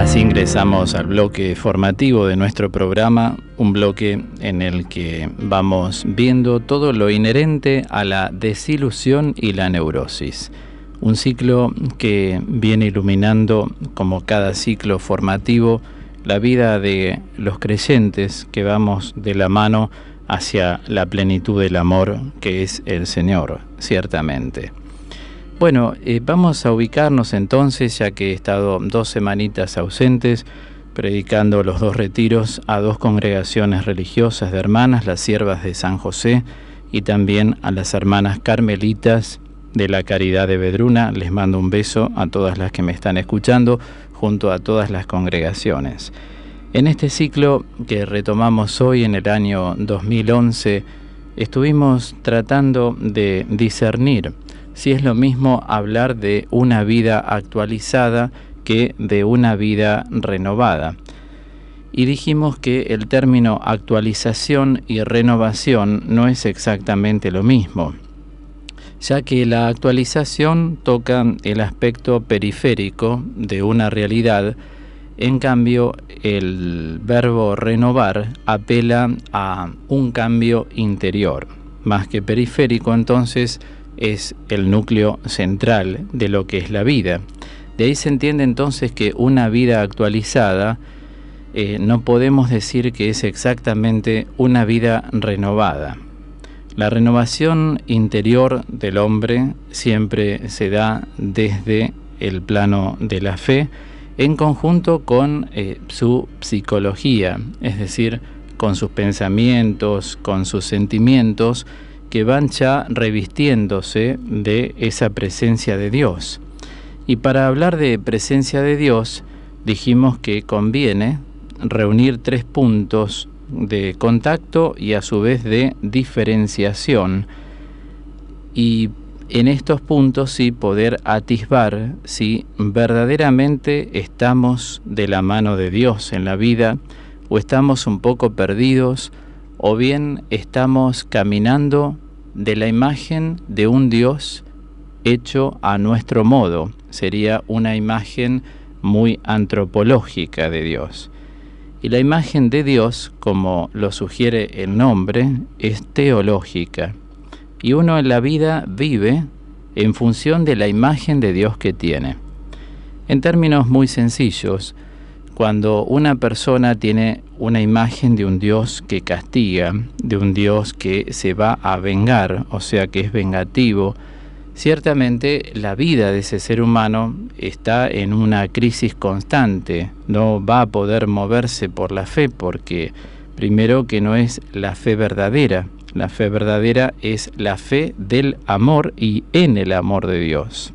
Así ingresamos al bloque formativo de nuestro programa, un bloque en el que vamos viendo todo lo inherente a la desilusión y la neurosis. Un ciclo que viene iluminando, como cada ciclo formativo, la vida de los creyentes que vamos de la mano hacia la plenitud del amor que es el Señor, ciertamente. Bueno, vamos a ubicarnos entonces, ya que he estado 2 semanitas ausentes, predicando los 2 retiros a 2 congregaciones religiosas de hermanas, las Siervas de San José, y también a las hermanas carmelitas de la Caridad de Vedruna. Les mando un beso a todas las que me están escuchando, junto a todas las congregaciones. En este ciclo que retomamos hoy en el año 2011, estuvimos tratando de discernir si es lo mismo hablar de una vida actualizada que de una vida renovada. Y dijimos que el término actualización y renovación no es exactamente lo mismo, ya que la actualización toca el aspecto periférico de una realidad. En cambio, el verbo renovar apela a un cambio interior, más que periférico. Entonces es el núcleo central de lo que es la vida. De ahí se entiende entonces que una vida actualizada no podemos decir que es exactamente una vida renovada. La renovación interior del hombre siempre se da desde el plano de la fe, en conjunto con su psicología, es decir, con sus pensamientos, con sus sentimientos, que van ya revistiéndose de esa presencia de Dios. Y para hablar de presencia de Dios, dijimos que conviene reunir 3 puntos de contacto y a su vez de diferenciación, y en estos puntos sí poder atisbar si verdaderamente estamos de la mano de Dios en la vida, o estamos un poco perdidos, o bien estamos caminando de la imagen de un Dios hecho a nuestro modo. Sería una imagen muy antropológica de Dios. Y la imagen de Dios, como lo sugiere el nombre, es teológica. Y uno en la vida vive en función de la imagen de Dios que tiene. En términos muy sencillos, cuando una persona tiene una imagen de un Dios que castiga, de un Dios que se va a vengar, o sea que es vengativo, ciertamente la vida de ese ser humano está en una crisis constante. No va a poder moverse por la fe porque, primero, que no es la fe verdadera. La fe verdadera es la fe del amor y en el amor de Dios.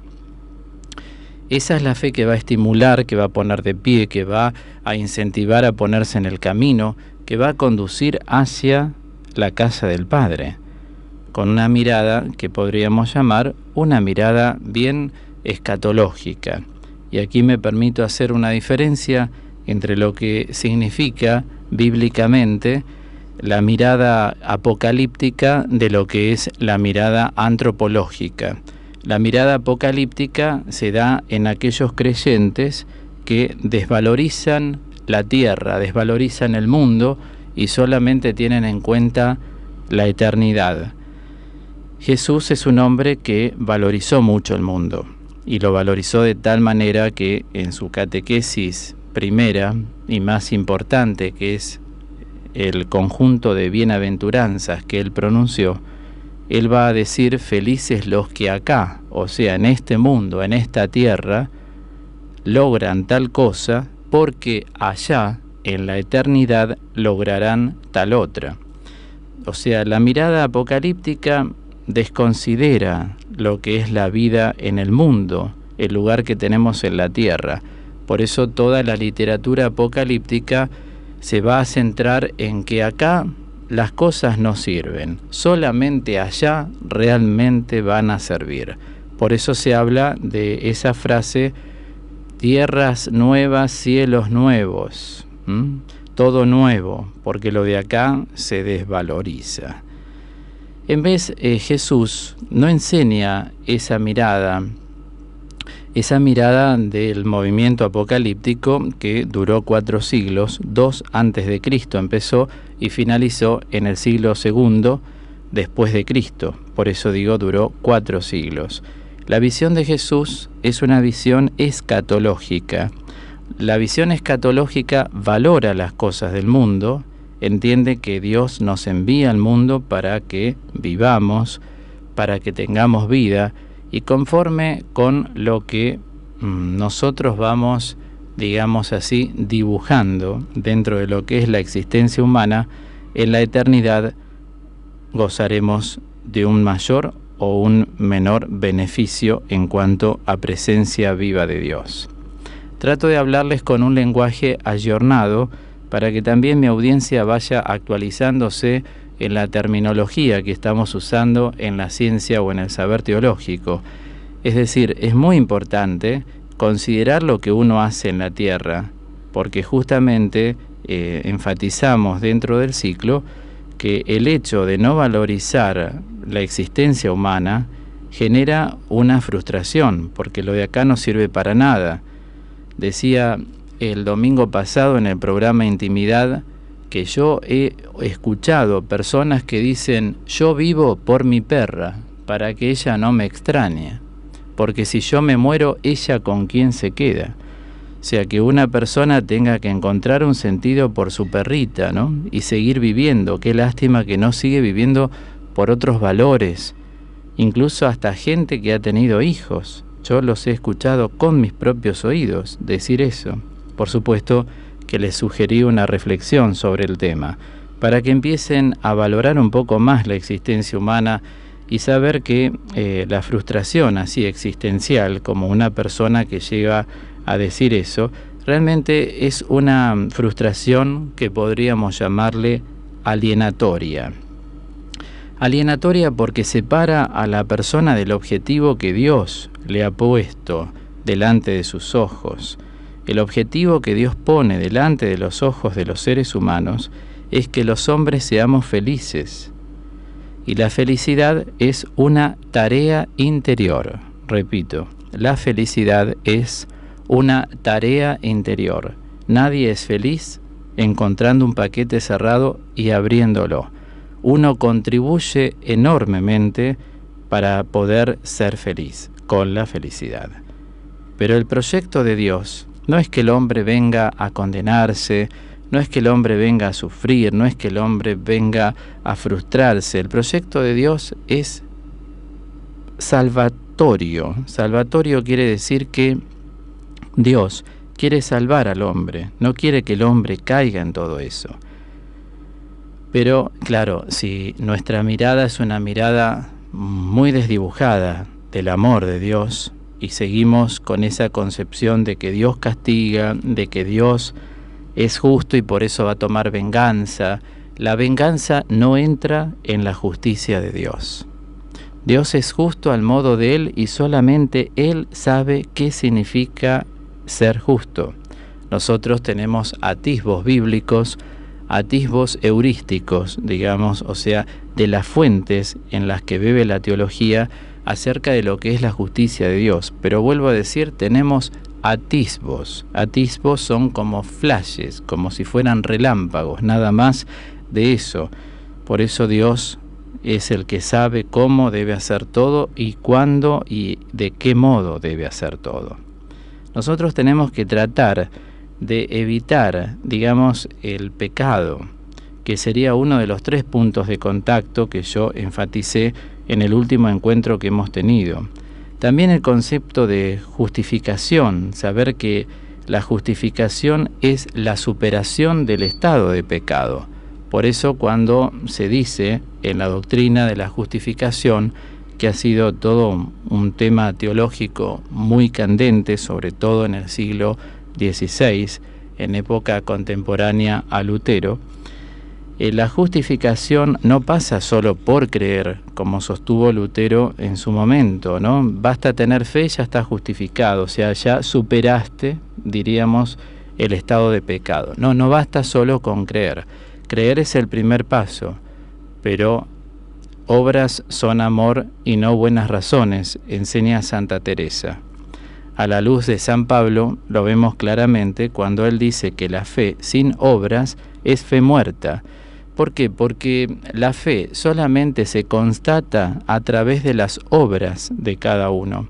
Esa es la fe que va a estimular, que va a poner de pie, que va a incentivar a ponerse en el camino, que va a conducir hacia la casa del Padre, con una mirada que podríamos llamar una mirada bien escatológica. Y aquí me permito hacer una diferencia entre lo que significa bíblicamente la mirada apocalíptica de lo que es la mirada antropológica. La mirada apocalíptica se da en aquellos creyentes que desvalorizan la tierra, desvalorizan el mundo y solamente tienen en cuenta la eternidad. Jesús es un hombre que valorizó mucho el mundo y lo valorizó de tal manera que en su catequesis primera y más importante, que es el conjunto de bienaventuranzas que él pronunció, él va a decir: felices los que acá, o sea, en este mundo, en esta tierra, logran tal cosa, porque allá, en la eternidad, lograrán tal otra. O sea, la mirada apocalíptica desconsidera lo que es la vida en el mundo, el lugar que tenemos en la tierra. Por eso toda la literatura apocalíptica se va a centrar en que acá las cosas no sirven, solamente allá realmente van a servir. Por eso se habla de esa frase: tierras nuevas, cielos nuevos, todo nuevo, porque lo de acá se desvaloriza. En vez, Jesús no enseña esa mirada esa mirada del movimiento apocalíptico que duró 4 siglos, 2 antes de Cristo empezó y finalizó en el siglo II después de Cristo. Por eso digo, duró 4 siglos. La visión de Jesús es una visión escatológica. La visión escatológica valora las cosas del mundo, entiende que Dios nos envía al mundo para que vivamos, para que tengamos vida, y conforme con lo que nosotros vamos, digamos así, dibujando dentro de lo que es la existencia humana, en la eternidad gozaremos de un mayor o un menor beneficio en cuanto a presencia viva de Dios. Trato de hablarles con un lenguaje ayornado para que también mi audiencia vaya actualizándose en la terminología que estamos usando en la ciencia o en el saber teológico. Es decir, es muy importante considerar lo que uno hace en la tierra, porque justamente enfatizamos dentro del ciclo que el hecho de no valorizar la existencia humana genera una frustración, porque lo de acá no sirve para nada. Decía el domingo pasado en el programa Intimidad que yo he escuchado personas que dicen: yo vivo por mi perra, para que ella no me extrañe, porque si yo me muero, ¿ella con quién se queda? O sea, que una persona tenga que encontrar un sentido por su perrita, ¿no? Y seguir viviendo. Qué lástima que no sigue viviendo por otros valores. Incluso hasta gente que ha tenido hijos. Yo los he escuchado con mis propios oídos decir eso. Por supuesto que les sugerí una reflexión sobre el tema, para que empiecen a valorar un poco más la existencia humana y saber que la frustración así existencial, como una persona que llega a decir eso, realmente es una frustración que podríamos llamarle alienatoria. Alienatoria porque separa a la persona del objetivo que Dios le ha puesto delante de sus ojos. El objetivo que Dios pone delante de los ojos de los seres humanos es que los hombres seamos felices. Y la felicidad es una tarea interior. Repito, la felicidad es una tarea interior. Nadie es feliz encontrando un paquete cerrado y abriéndolo. Uno contribuye enormemente para poder ser feliz con la felicidad. Pero el proyecto de Dios no es que el hombre venga a condenarse, no es que el hombre venga a sufrir, no es que el hombre venga a frustrarse. El proyecto de Dios es salvatorio. Salvatorio quiere decir que Dios quiere salvar al hombre, no quiere que el hombre caiga en todo eso. Pero, claro, si nuestra mirada es una mirada muy desdibujada del amor de Dios y seguimos con esa concepción de que Dios castiga, de que Dios es justo y por eso va a tomar venganza, la venganza no entra en la justicia de Dios. Dios es justo al modo de Él y solamente Él sabe qué significa ser justo. Nosotros tenemos atisbos bíblicos, atisbos heurísticos, digamos, o sea, de las fuentes en las que bebe la teología acerca de lo que es la justicia de Dios. Pero vuelvo a decir, tenemos atisbos. Atisbos son como flashes, como si fueran relámpagos, nada más de eso. Por eso Dios es el que sabe cómo debe hacer todo y cuándo y de qué modo debe hacer todo. Nosotros tenemos que tratar de evitar, digamos, el pecado, que sería uno de los 3 puntos de contacto que yo enfaticé en el último encuentro que hemos tenido. También el concepto de justificación, saber que la justificación es la superación del estado de pecado. Por eso cuando se dice en la doctrina de la justificación, que ha sido todo un tema teológico muy candente, sobre todo en el siglo XVI, en época contemporánea a Lutero, la justificación no pasa solo por creer, como sostuvo Lutero en su momento, ¿no? Basta tener fe y ya está justificado, o sea, ya superaste, diríamos, el estado de pecado. No, no basta solo con creer. Creer es el primer paso, pero obras son amor y no buenas razones, enseña Santa Teresa. A la luz de San Pablo lo vemos claramente cuando él dice que la fe sin obras es fe muerta. ¿Por qué? Porque la fe solamente se constata a través de las obras de cada uno.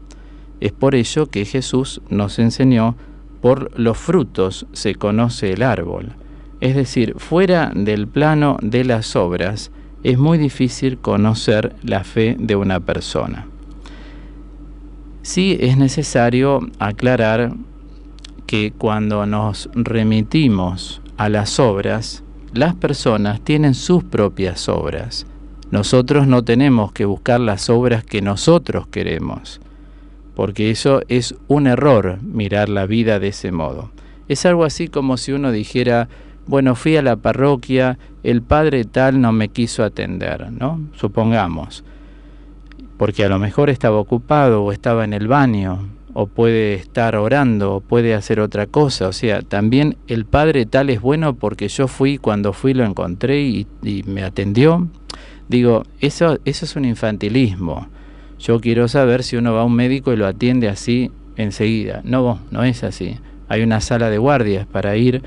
Es por ello que Jesús nos enseñó: por los frutos se conoce el árbol. Es decir, fuera del plano de las obras es muy difícil conocer la fe de una persona. Sí es necesario aclarar que cuando nos remitimos a las obras, las personas tienen sus propias obras. Nosotros no tenemos que buscar las obras que nosotros queremos, porque eso es un error, mirar la vida de ese modo. Es algo así como si uno dijera: bueno, fui a la parroquia, el padre tal no me quiso atender, ¿no? Supongamos, porque a lo mejor estaba ocupado o estaba en el baño, o puede estar orando, o puede hacer otra cosa. O sea, también el padre tal es bueno porque yo fui, cuando fui lo encontré y me atendió. Digo, eso es un infantilismo. Yo quiero saber si uno va a un médico y lo atiende así enseguida. No es así. Hay una sala de guardias para ir.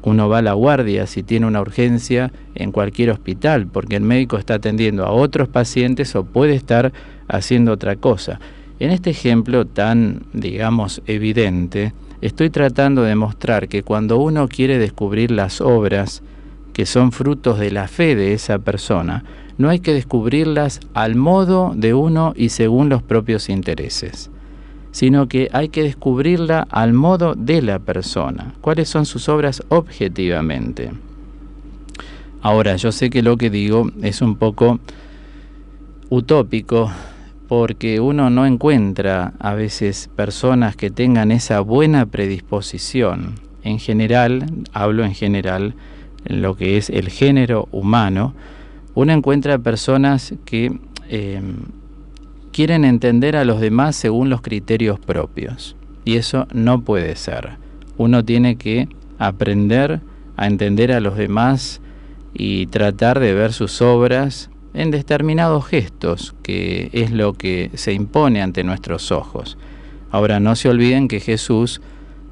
Uno va a la guardia si tiene una urgencia en cualquier hospital, porque el médico está atendiendo a otros pacientes o puede estar haciendo otra cosa. En este ejemplo tan, digamos, evidente, estoy tratando de mostrar que cuando uno quiere descubrir las obras que son frutos de la fe de esa persona, no hay que descubrirlas al modo de uno y según los propios intereses, sino que hay que descubrirla al modo de la persona. ¿Cuáles son sus obras objetivamente? Ahora, yo sé que lo que digo es un poco utópico, porque uno no encuentra a veces personas que tengan esa buena predisposición. En general, hablo en general, en lo que es el género humano, uno encuentra personas que quieren entender a los demás según los criterios propios. Y eso no puede ser. Uno tiene que aprender a entender a los demás y tratar de ver sus obras en determinados gestos, que es lo que se impone ante nuestros ojos. Ahora, no se olviden que Jesús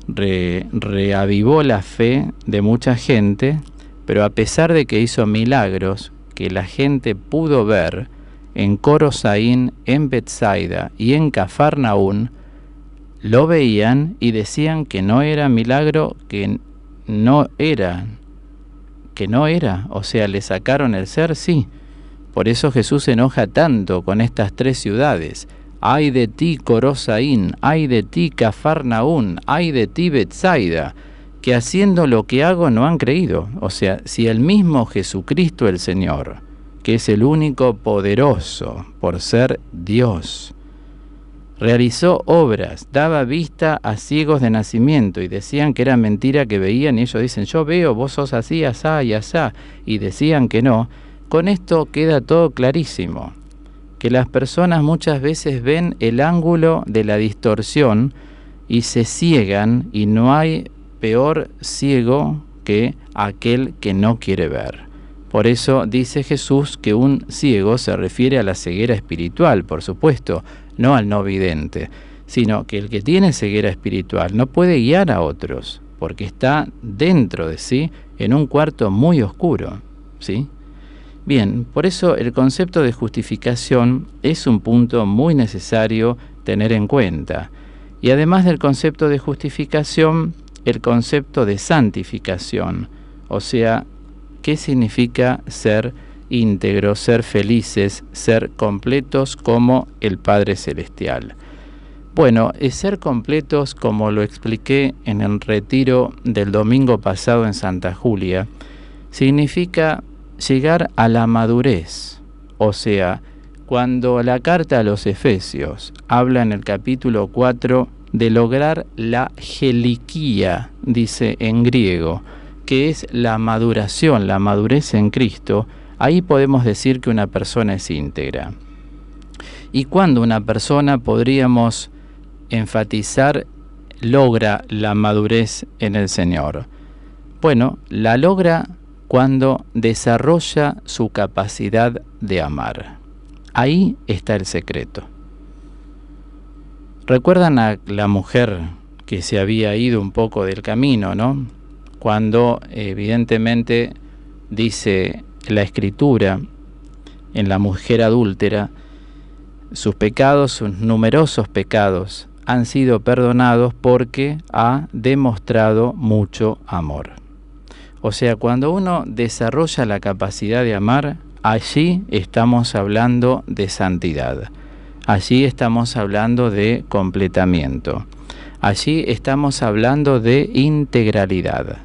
reavivó la fe de mucha gente, pero a pesar de que hizo milagros que la gente pudo ver en Corosaín, en Betsaida y en Cafarnaún, lo veían y decían que no era milagro, que no era, o sea, le sacaron el ser, sí. Por eso Jesús se enoja tanto con estas tres ciudades. ¡Ay de ti, Corosaín! ¡Ay de ti, Cafarnaún! ¡Ay de ti, Betsaida! Que haciendo lo que hago no han creído. O sea, si el mismo Jesucristo el Señor, que es el único poderoso por ser Dios, realizó obras, daba vista a ciegos de nacimiento y decían que era mentira que veían, y ellos dicen: yo veo, vos sos así, asá y asá, y decían que no. Con esto queda todo clarísimo, que las personas muchas veces ven el ángulo de la distorsión y se ciegan, y no hay peor ciego que aquel que no quiere ver. Por eso dice Jesús que un ciego se refiere a la ceguera espiritual, por supuesto, no al no vidente, sino que el que tiene ceguera espiritual no puede guiar a otros, porque está dentro de sí en un cuarto muy oscuro, ¿sí? Bien, por eso el concepto de justificación es un punto muy necesario tener en cuenta. Y además del concepto de justificación, el concepto de santificación, o sea, ¿qué significa ser íntegros, ser felices, ser completos como el Padre Celestial? Bueno, ser completos, como lo expliqué en el retiro del domingo pasado en Santa Julia, significa llegar a la madurez. O sea, cuando la carta a los Efesios habla en el capítulo 4 de lograr la geliquía, dice en griego, que es la maduración, la madurez en Cristo, ahí podemos decir que una persona es íntegra. ¿Y cuándo una persona, podríamos enfatizar, logra la madurez en el Señor? Bueno, la logra cuando desarrolla su capacidad de amar. Ahí está el secreto. ¿Recuerdan a la mujer que se había ido un poco del camino, ¿no? Cuando evidentemente dice la Escritura en la mujer adúltera, sus pecados, sus numerosos pecados, han sido perdonados porque ha demostrado mucho amor. O sea, cuando uno desarrolla la capacidad de amar, allí estamos hablando de santidad. Allí estamos hablando de completamiento. Allí estamos hablando de integralidad,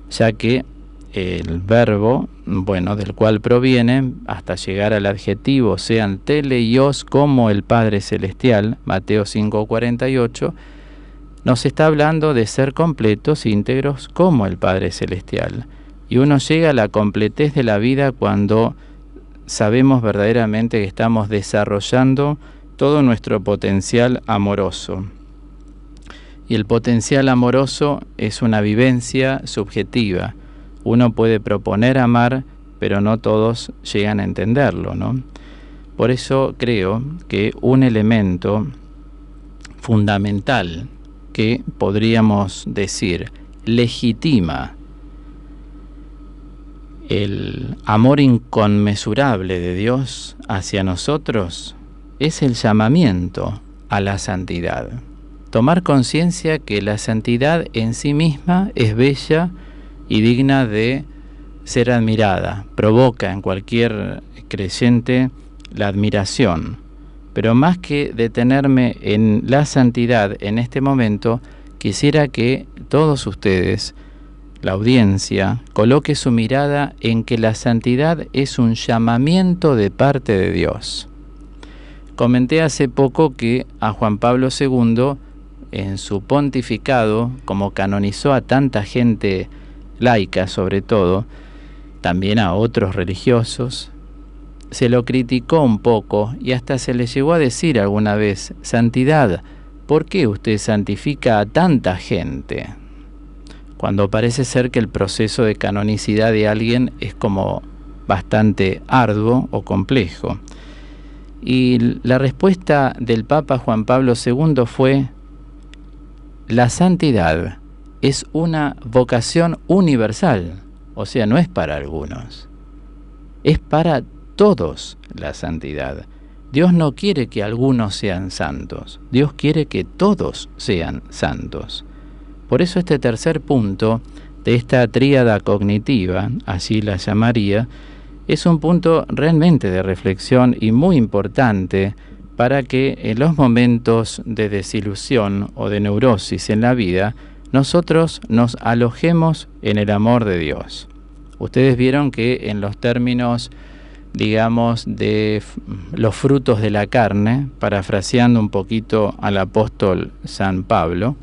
ya que el verbo, del cual proviene, hasta llegar al adjetivo, sean teleios como el Padre Celestial, Mateo 5:48, nos está hablando de ser completos, íntegros, como el Padre Celestial. Y uno llega a la completez de la vida cuando sabemos verdaderamente que estamos desarrollando todo nuestro potencial amoroso. Y el potencial amoroso es una vivencia subjetiva. Uno puede proponer amar, pero no todos llegan a entenderlo, ¿no? Por eso creo que un elemento fundamental que podríamos decir legitima el amor inconmensurable de Dios hacia nosotros es el llamamiento a la santidad. Tomar conciencia que la santidad en sí misma es bella y digna de ser admirada, provoca en cualquier creyente la admiración. Pero más que detenerme en la santidad en este momento, quisiera que todos ustedes, la audiencia, coloque su mirada en que la santidad es un llamamiento de parte de Dios. Comenté hace poco que a Juan Pablo II, en su pontificado, como canonizó a tanta gente laica sobre todo, también a otros religiosos, se lo criticó un poco y hasta se le llegó a decir alguna vez: santidad, ¿por qué usted santifica a tanta gente? Cuando parece ser que el proceso de canonicidad de alguien es como bastante arduo o complejo. Y la respuesta del Papa Juan Pablo II fue: la santidad es una vocación universal, o sea, no es para algunos, es para todos la santidad. Dios no quiere que algunos sean santos, Dios quiere que todos sean santos. Por eso este tercer punto de esta tríada cognitiva, así la llamaría, es un punto realmente de reflexión y muy importante para que en los momentos de desilusión o de neurosis en la vida, nosotros nos alojemos en el amor de Dios. Ustedes vieron que en los términos, digamos, de los frutos de la carne, parafraseando un poquito al apóstol San Pablo,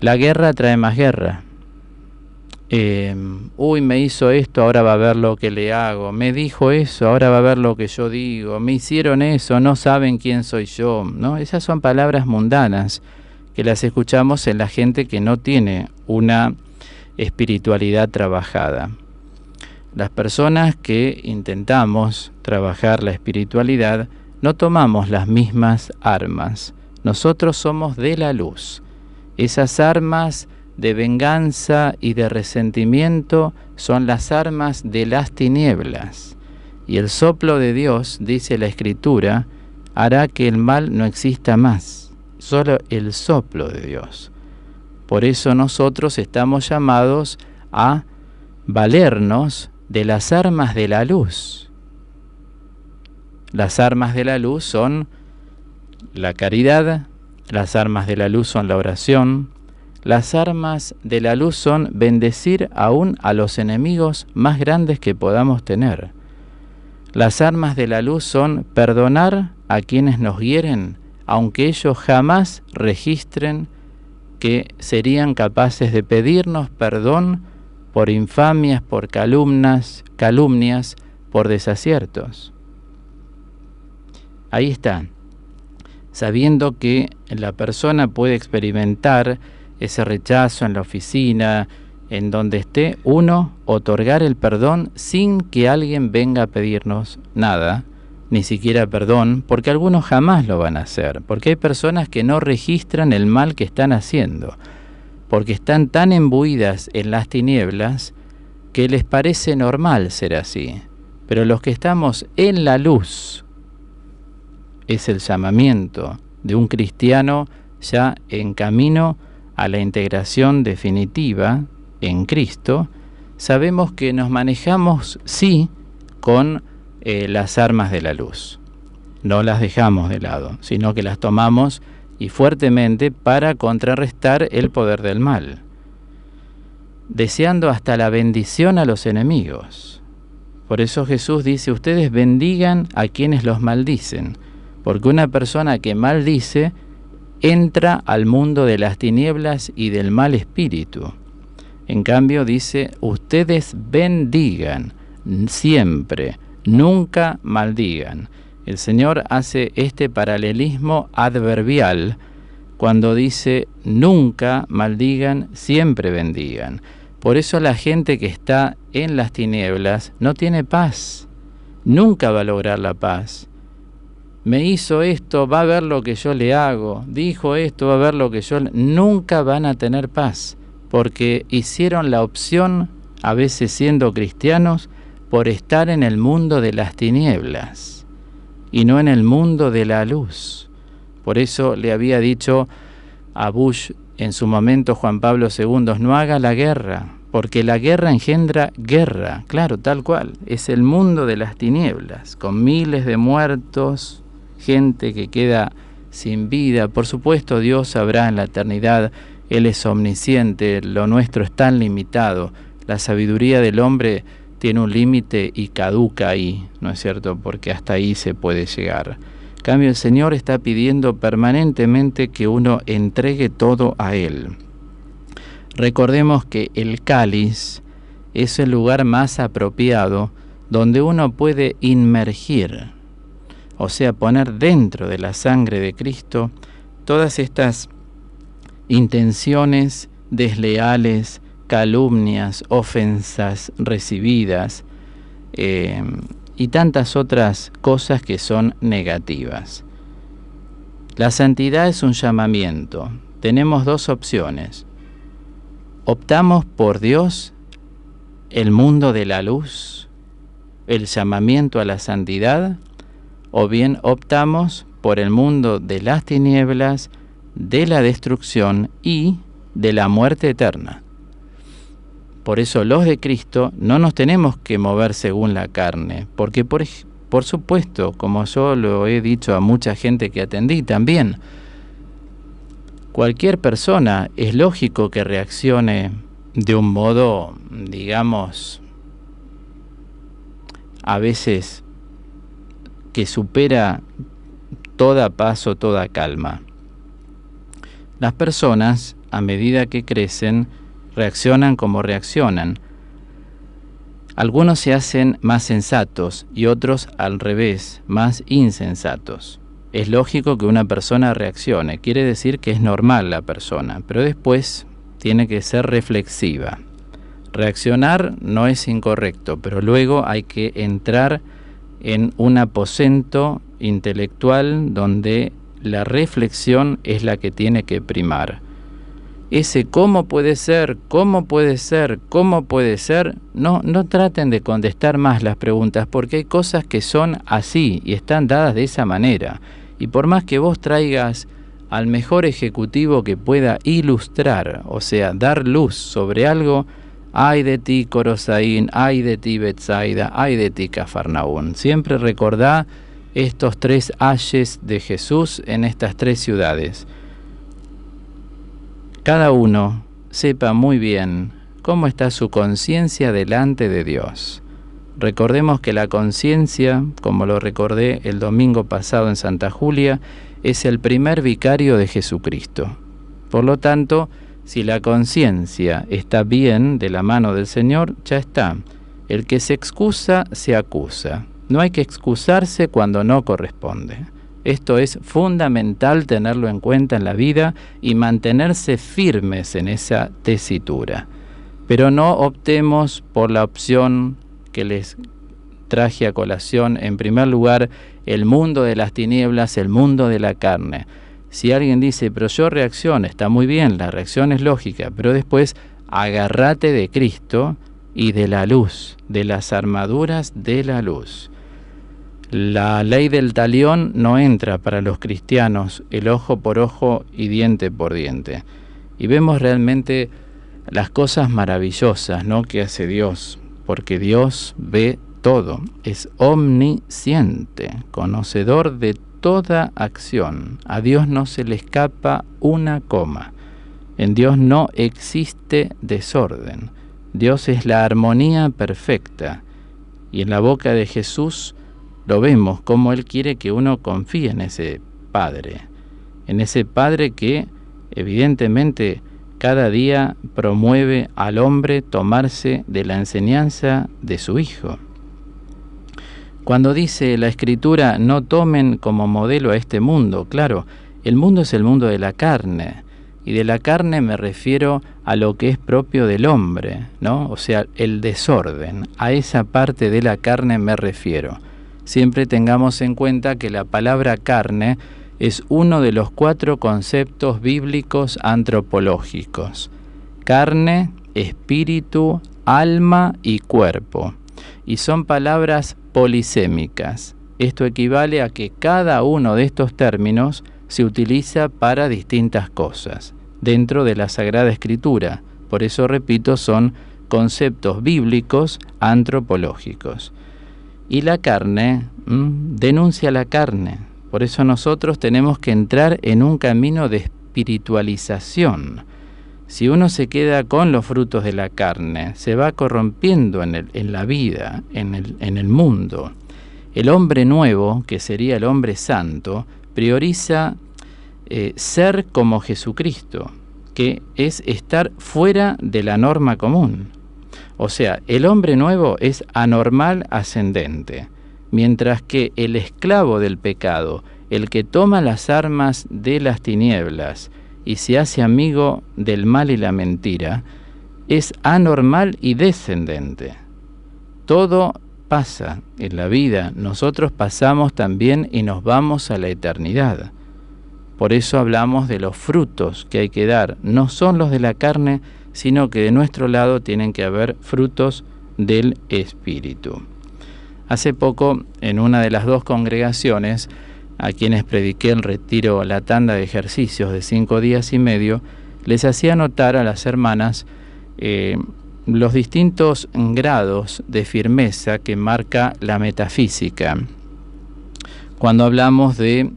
la guerra trae más guerra. Me hizo esto, ahora va a ver lo que le hago. Me dijo eso, ahora va a ver lo que yo digo. Me hicieron eso, no saben quién soy yo, ¿no? Esas son palabras mundanas que las escuchamos en la gente que no tiene una espiritualidad trabajada. Las personas que intentamos trabajar la espiritualidad no tomamos las mismas armas. Nosotros somos de la luz. Esas armas de venganza y de resentimiento son las armas de las tinieblas. Y el soplo de Dios, dice la Escritura, hará que el mal no exista más. Solo el soplo de Dios. Por eso nosotros estamos llamados a valernos de las armas de la luz. Las armas de la luz son la caridad, las armas de la luz son la oración, las armas de la luz son bendecir aún a los enemigos más grandes que podamos tener. Las armas de la luz son perdonar a quienes nos hieren, aunque ellos jamás registren que serían capaces de pedirnos perdón por infamias, por calumnias, por desaciertos. Ahí está, sabiendo que la persona puede experimentar ese rechazo en la oficina, en donde esté, uno, otorgar el perdón sin que alguien venga a pedirnos nada, ni siquiera perdón, porque algunos jamás lo van a hacer, porque hay personas que no registran el mal que están haciendo, porque están tan imbuidas en las tinieblas que les parece normal ser así. Pero los que estamos en la luz, es el llamamiento de un cristiano ya en camino a la integración definitiva en Cristo, sabemos que nos manejamos, sí, con las armas de la luz. No las dejamos de lado, sino que las tomamos y fuertemente para contrarrestar el poder del mal, deseando hasta la bendición a los enemigos. Por eso Jesús dice, ustedes bendigan a quienes los maldicen, porque una persona que maldice entra al mundo de las tinieblas y del mal espíritu. En cambio dice, ustedes bendigan siempre, nunca maldigan. El Señor hace este paralelismo adverbial cuando dice, nunca maldigan, siempre bendigan. Por eso la gente que está en las tinieblas no tiene paz, nunca va a lograr la paz. Me hizo esto, va a ver lo que yo le hago, dijo esto, va a ver lo que yo... Nunca van a tener paz, porque hicieron la opción, a veces siendo cristianos, por estar en el mundo de las tinieblas y no en el mundo de la luz. Por eso le había dicho a Bush en su momento Juan Pablo II, no haga la guerra, porque la guerra engendra guerra. Claro, tal cual, es el mundo de las tinieblas, con miles de muertos, gente que queda sin vida. Por supuesto, Dios sabrá en la eternidad, Él es omnisciente, lo nuestro es tan limitado, la sabiduría del hombre tiene un límite y caduca ahí, ¿no es cierto? Porque hasta ahí se puede llegar. En cambio, el Señor está pidiendo permanentemente que uno entregue todo a Él. Recordemos que el cáliz es el lugar más apropiado donde uno puede inmergir, o sea, poner dentro de la sangre de Cristo todas estas intenciones desleales, calumnias, ofensas recibidas y tantas otras cosas que son negativas. La santidad es un llamamiento. Tenemos dos opciones. Optamos por Dios, el mundo de la luz, el llamamiento a la santidad, o bien optamos por el mundo de las tinieblas, de la destrucción y de la muerte eterna. Por eso los de Cristo no nos tenemos que mover según la carne, porque por supuesto, como yo lo he dicho a mucha gente que atendí también, cualquier persona es lógico que reaccione de un modo, digamos, a veces que supera toda paz o toda calma. Las personas, a medida que crecen, reaccionan como reaccionan. Algunos se hacen más sensatos y otros al revés, más insensatos. Es lógico que una persona reaccione, quiere decir que es normal la persona, pero después tiene que ser reflexiva. Reaccionar no es incorrecto, pero luego hay que entrar en un aposento intelectual donde la reflexión es la que tiene que primar. Ese cómo puede ser, no traten de contestar más las preguntas, porque hay cosas que son así y están dadas de esa manera. Y por más que vos traigas al mejor ejecutivo que pueda ilustrar, o sea, dar luz sobre algo, ay de ti Corosaín, ay de ti Betsaida, ay de ti Cafarnaún. Siempre recordá estos tres ayes de Jesús en estas tres ciudades. Cada uno sepa muy bien cómo está su conciencia delante de Dios. Recordemos que la conciencia, como lo recordé el domingo pasado en Santa Julia, es el primer vicario de Jesucristo. Por lo tanto, si la conciencia está bien de la mano del Señor, ya está. El que se excusa, se acusa. No hay que excusarse cuando no corresponde. Esto es fundamental tenerlo en cuenta en la vida y mantenerse firmes en esa tesitura. Pero no optemos por la opción que les traje a colación, en primer lugar, el mundo de las tinieblas, el mundo de la carne. Si alguien dice, pero yo reacciono, está muy bien, la reacción es lógica, pero después agárrate de Cristo y de la luz, de las armaduras de la luz. La ley del talión no entra para los cristianos, el ojo por ojo y diente por diente. Y vemos realmente las cosas maravillosas, ¿no?, que hace Dios, porque Dios ve todo, es omnisciente, conocedor de toda acción. A Dios no se le escapa una coma. En Dios no existe desorden. Dios es la armonía perfecta. Y en la boca de Jesús lo vemos como Él quiere que uno confíe en ese Padre que evidentemente cada día promueve al hombre tomarse de la enseñanza de su Hijo. Cuando dice la Escritura, no tomen como modelo a este mundo, claro, el mundo es el mundo de la carne, y de la carne me refiero a lo que es propio del hombre, ¿no? O sea, el desorden, a esa parte de la carne me refiero. Siempre tengamos en cuenta que la palabra carne es uno de los 4 conceptos bíblicos antropológicos: carne, espíritu, alma y cuerpo. Y son palabras polisémicas. Esto equivale a que cada uno de estos términos se utiliza para distintas cosas dentro de la Sagrada Escritura. Por eso, repito, son conceptos bíblicos antropológicos. Y la carne denuncia la carne. Por eso nosotros tenemos que entrar en un camino de espiritualización. Si uno se queda con los frutos de la carne, se va corrompiendo en la vida, en el mundo. El hombre nuevo, que sería el hombre santo, prioriza ser como Jesucristo, que es estar fuera de la norma común. O sea, el hombre nuevo es anormal ascendente, mientras que el esclavo del pecado, el que toma las armas de las tinieblas y se hace amigo del mal y la mentira, es anormal y descendente. Todo pasa en la vida, nosotros pasamos también y nos vamos a la eternidad. Por eso hablamos de los frutos que hay que dar, no son los de la carne, sino que de nuestro lado tienen que haber frutos del Espíritu. Hace poco, en una de las 2 congregaciones a quienes prediqué el retiro, la tanda de ejercicios de 5 días y medio, les hacía notar a las hermanas los distintos grados de firmeza que marca la metafísica. Cuando hablamos de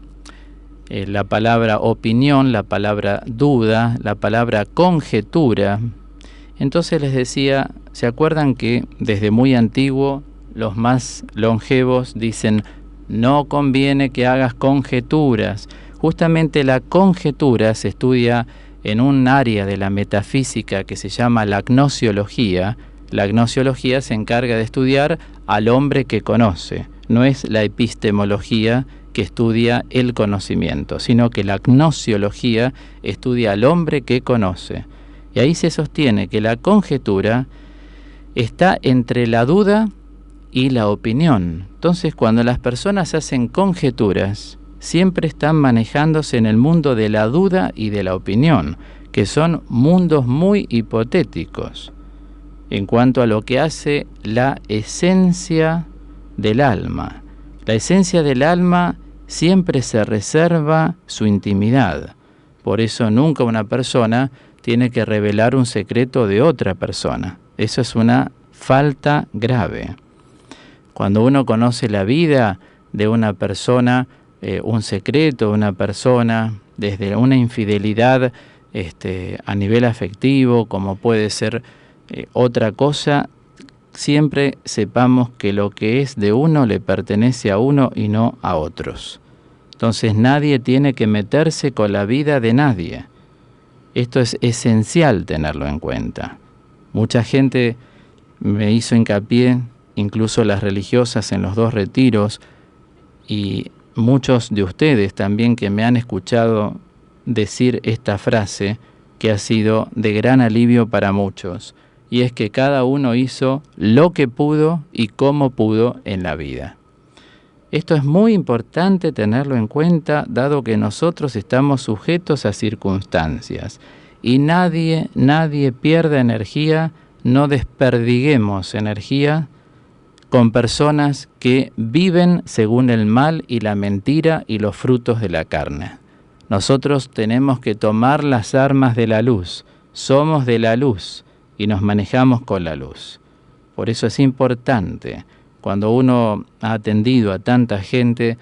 la palabra opinión, la palabra duda, la palabra conjetura, entonces les decía, ¿se acuerdan que desde muy antiguo los más longevos dicen, no conviene que hagas conjeturas? Justamente la conjetura se estudia en un área de la metafísica que se llama la gnosiología. La gnosiología se encarga de estudiar al hombre que conoce, no es la epistemología que estudia el conocimiento, sino que la gnosiología estudia al hombre que conoce. Y ahí se sostiene que la conjetura está entre la duda y la opinión. Entonces, cuando las personas hacen conjeturas, siempre están manejándose en el mundo de la duda y de la opinión, que son mundos muy hipotéticos en cuanto a lo que hace la esencia del alma. La esencia del alma siempre se reserva su intimidad. Por eso nunca una persona tiene que revelar un secreto de otra persona. Eso es una falta grave. Cuando uno conoce la vida de una persona, un secreto de una persona, desde una infidelidad a nivel afectivo, como puede ser otra cosa, siempre sepamos que lo que es de uno le pertenece a uno y no a otros. Entonces nadie tiene que meterse con la vida de nadie. Esto es esencial tenerlo en cuenta. Mucha gente me hizo hincapié, incluso las religiosas en los 2 retiros, y muchos de ustedes también que me han escuchado decir esta frase que ha sido de gran alivio para muchos. y es que cada uno hizo lo que pudo y cómo pudo en la vida. Esto es muy importante tenerlo en cuenta, dado que nosotros estamos sujetos a circunstancias y nadie pierde energía, no desperdiguemos energía con personas que viven según el mal y la mentira y los frutos de la carne. Nosotros tenemos que tomar las armas de la luz, somos de la luz y nos manejamos con la luz. Por eso es importante, cuando uno ha atendido a tanta gente,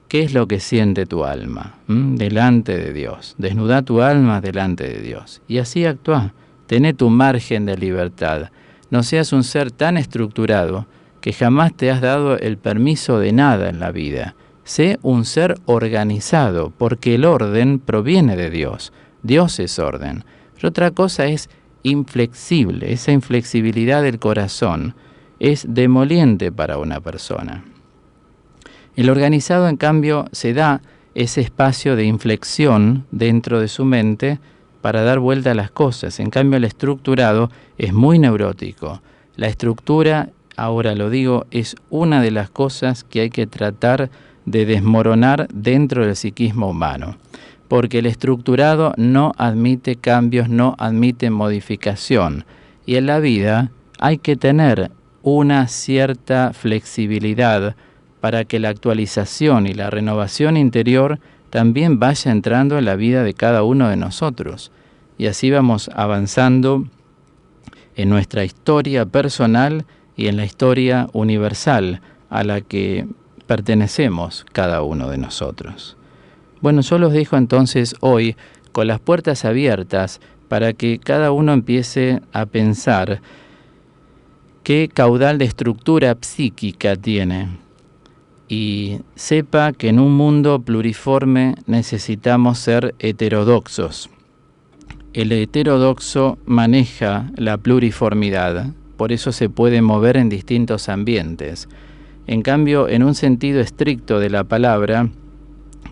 ¿qué es lo que siente tu alma? Delante de Dios. Desnuda tu alma delante de Dios. Y así actúa. Tené tu margen de libertad. No seas un ser tan estructurado que jamás te has dado el permiso de nada en la vida. Sé un ser organizado, porque el orden proviene de Dios. Dios es orden. Pero otra cosa es inflexible. Esa inflexibilidad del corazón es demoliente para una persona. El organizado, en cambio, se da ese espacio de inflexión dentro de su mente para dar vuelta a las cosas. En cambio, el estructurado es muy neurótico. La estructura, ahora lo digo, es una de las cosas que hay que tratar de desmoronar dentro del psiquismo humano, porque el estructurado no admite cambios, no admite modificación, y en la vida hay que tener una cierta flexibilidad para que la actualización y la renovación interior también vaya entrando en la vida de cada uno de nosotros. Y así vamos avanzando en nuestra historia personal y en la historia universal a la que pertenecemos cada uno de nosotros. Bueno, yo los dejo entonces hoy con las puertas abiertas para que cada uno empiece a pensar qué caudal de estructura psíquica tiene y sepa que en un mundo pluriforme necesitamos ser heterodoxos. El heterodoxo maneja la pluriformidad, por eso se puede mover en distintos ambientes. En cambio, en un sentido estricto de la palabra,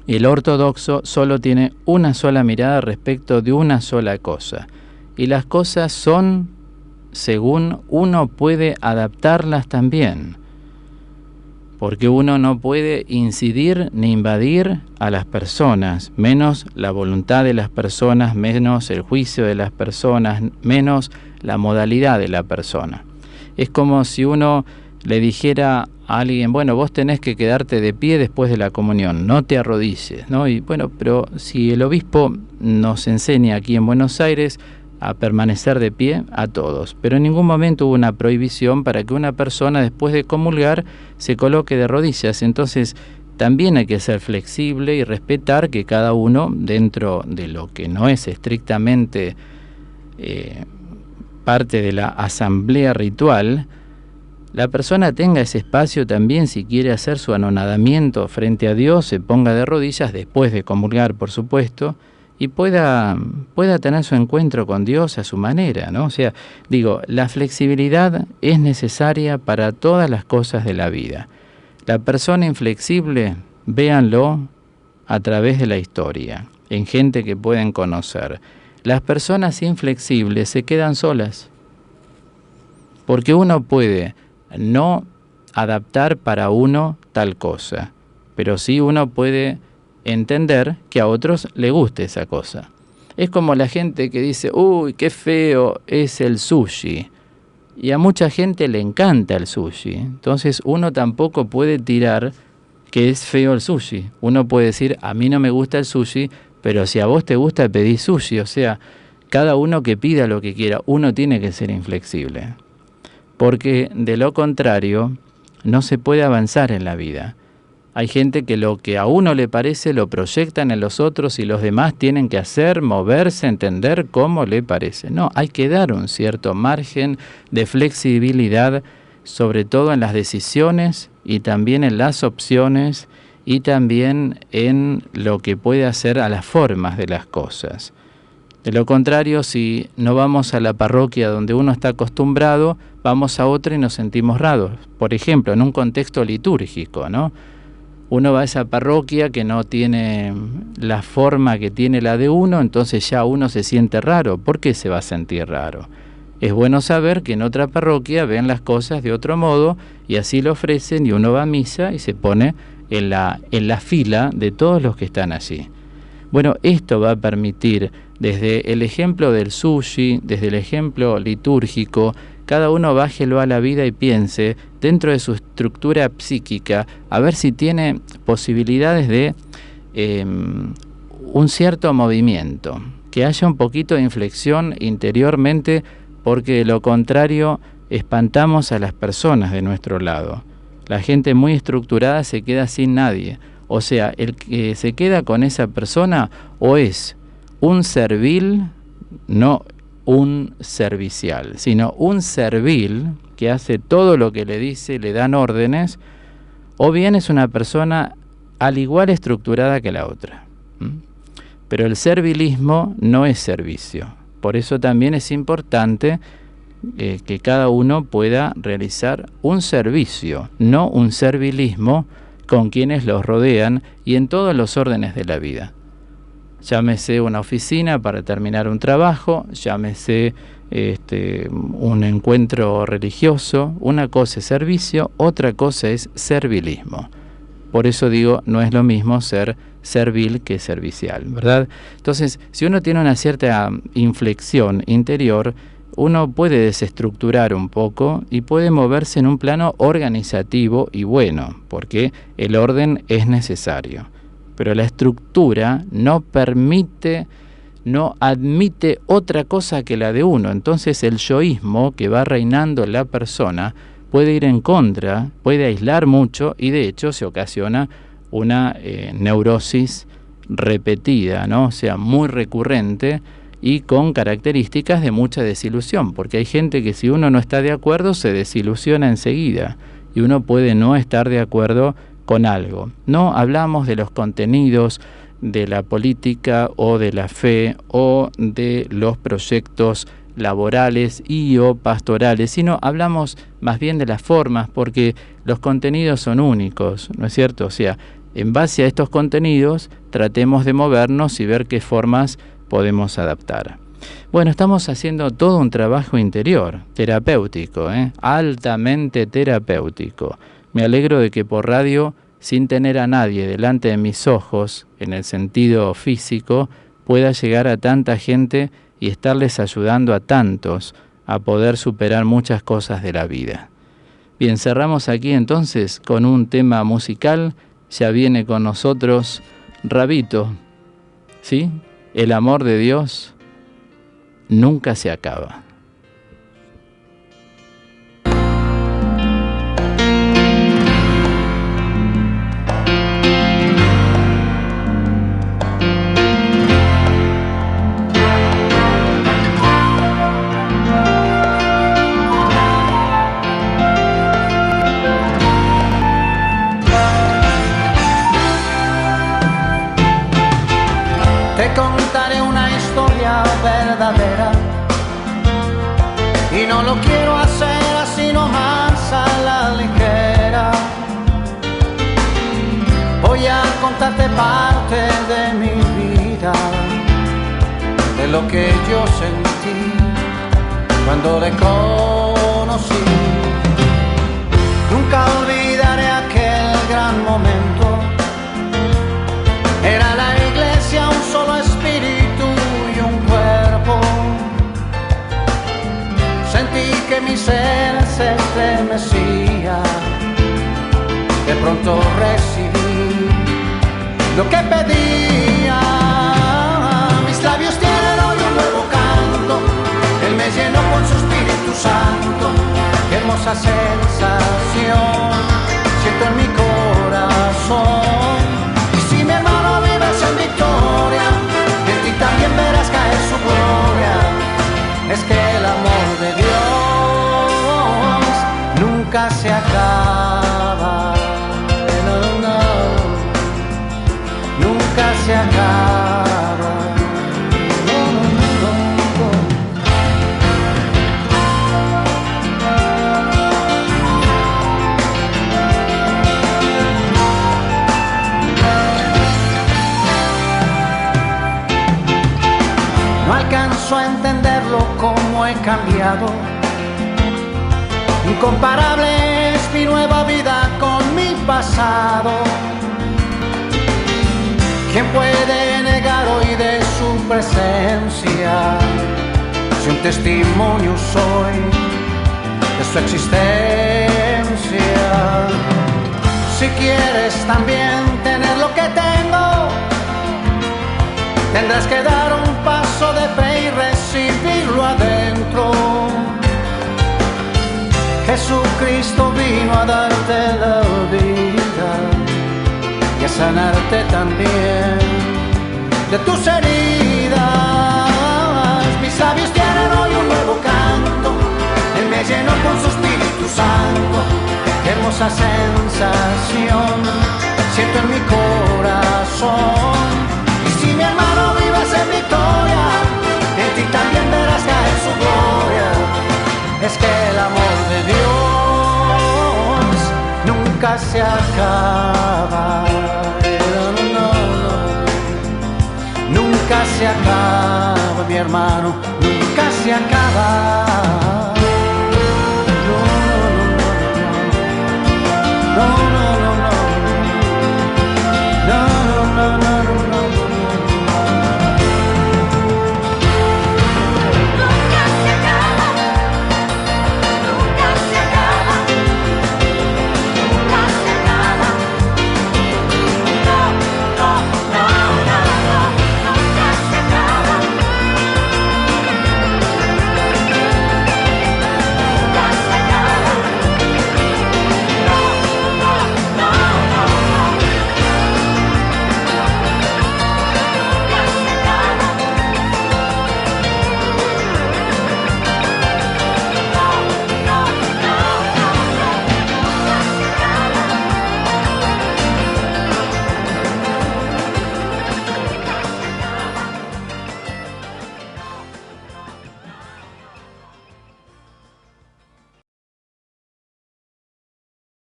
el ortodoxo solo tiene una sola mirada respecto de una sola cosa, y las cosas son según uno puede adaptarlas también, porque uno no puede incidir ni invadir a las personas, menos la voluntad de las personas, menos el juicio de las personas, menos la modalidad de la persona. Es como si uno le dijera a alguien, bueno, vos tenés que quedarte de pie después de la comunión, no te arrodilles, ¿no? Y bueno, pero si el obispo nos enseña aquí en Buenos Aires a permanecer de pie a todos, pero en ningún momento hubo una prohibición para que una persona después de comulgar se coloque de rodillas. Entonces también hay que ser flexible y respetar que cada uno, dentro de lo que no es estrictamente parte de la asamblea ritual, la persona tenga ese espacio también. Si quiere hacer su anonadamiento frente a Dios, se ponga de rodillas después de comulgar, por supuesto, y pueda tener su encuentro con Dios a su manera, ¿no? O sea, digo, la flexibilidad es necesaria para todas las cosas de la vida. La persona inflexible, véanlo a través de la historia, en gente que pueden conocer. Las personas inflexibles se quedan solas, porque uno puede no adaptar para uno tal cosa, pero sí uno puede entender que a otros le guste esa cosa. Es como la gente que dice, uy, qué feo es el sushi, y a mucha gente le encanta el sushi. Entonces uno tampoco puede tirar que es feo el sushi. Uno puede decir, a mí no me gusta el sushi, pero si a vos te gusta, pedí sushi. O sea, cada uno que pida lo que quiera, uno tiene que ser inflexible, porque de lo contrario no se puede avanzar en la vida. Hay gente que lo que a uno le parece lo proyectan en los otros y los demás tienen que hacer, moverse, entender cómo le parece. No, hay que dar un cierto margen de flexibilidad, sobre todo en las decisiones y también en las opciones y también en lo que puede hacer a las formas de las cosas. De lo contrario, si no vamos a la parroquia donde uno está acostumbrado, vamos a otra y nos sentimos raros. Por ejemplo, en un contexto litúrgico, ¿no? Uno va a esa parroquia que no tiene la forma que tiene la de uno, entonces ya uno se siente raro. ¿Por qué se va a sentir raro? Es bueno saber que en otra parroquia ven las cosas de otro modo y así lo ofrecen y uno va a misa y se pone en la fila de todos los que están allí. Bueno, esto va a permitir, desde el ejemplo del sushi, desde el ejemplo litúrgico, cada uno bájelo a la vida y piense dentro de su estructura psíquica, a ver si tiene posibilidades de un cierto movimiento, que haya un poquito de inflexión interiormente, porque de lo contrario espantamos a las personas de nuestro lado. La gente muy estructurada se queda sin nadie. O sea, el que se queda con esa persona o es un servil, no un servicial, sino un servil que hace todo lo que le dice, le dan órdenes, o bien es una persona al igual estructurada que la otra. Pero el servilismo no es servicio. Por eso también es importante que cada uno pueda realizar un servicio, no un servilismo con quienes los rodean y en todos los órdenes de la vida. Llámese una oficina para terminar un trabajo, llámese un encuentro religioso. Una cosa es servicio, otra cosa es servilismo. Por eso digo, no es lo mismo ser servil que servicial, ¿verdad? Entonces, si uno tiene una cierta inflexión interior, uno puede desestructurar un poco y puede moverse en un plano organizativo y bueno, porque el orden es necesario. Pero la estructura no admite otra cosa que la de uno. Entonces el yoísmo que va reinando en la persona puede ir en contra, puede aislar mucho y de hecho se ocasiona una neurosis repetida, ¿no? O sea, muy recurrente y con características de mucha desilusión, porque hay gente que si uno no está de acuerdo se desilusiona enseguida y uno puede no estar de acuerdo con algo. No hablamos de los contenidos de la política o de la fe o de los proyectos laborales y o pastorales, sino hablamos más bien de las formas, porque los contenidos son únicos, ¿no es cierto? O sea, en base a estos contenidos tratemos de movernos y ver qué formas podemos adaptar. Bueno, estamos haciendo todo un trabajo interior, terapéutico, altamente terapéutico. Me alegro de que por radio, sin tener a nadie delante de mis ojos, en el sentido físico, pueda llegar a tanta gente y estarles ayudando a tantos a poder superar muchas cosas de la vida. Bien, cerramos aquí entonces con un tema musical. Ya viene con nosotros Rabito, ¿sí? El amor de Dios nunca se acaba. Te contaré una historia verdadera y no lo quiero hacer así nomás a la ligera. Voy a contarte parte de mi vida, de lo que yo sentí cuando le conocí. Nunca olvidaré aquel gran momento. Era la iglesia, un solo espíritu y un cuerpo. Sentí que mi ser se estremecía. De pronto recibí lo que pedía. Mis labios tienen hoy un nuevo canto. Él me llenó con su Espíritu Santo. Qué hermosa sensación siento en mi corazón. Si mi hermano vives en victoria, en ti también verás caer su gloria. Es que el amor de Dios nunca se acaba. No, no, nunca se acaba. No, no, no, no. No alcanzo a entenderlo como cambiado. Incomparable es mi nueva vida con mi pasado. ¿Quién puede negar hoy de su presencia? Si un testimonio soy de su existencia. Si quieres también tener lo que tengo, tendrás que dar un paso de fe y recibirlo adentro. Jesucristo vino a darte la vida y a sanarte también de tus heridas. Mis labios tienen hoy un nuevo canto, Él me llenó con su Espíritu Santo. Qué hermosa sensación siento en mi corazón. Y si mi hermano vives en victoria, en ti también verás caer su gloria. Es que el amor de Dios nunca se acaba. Nunca se acaba, mi hermano, nunca se acaba.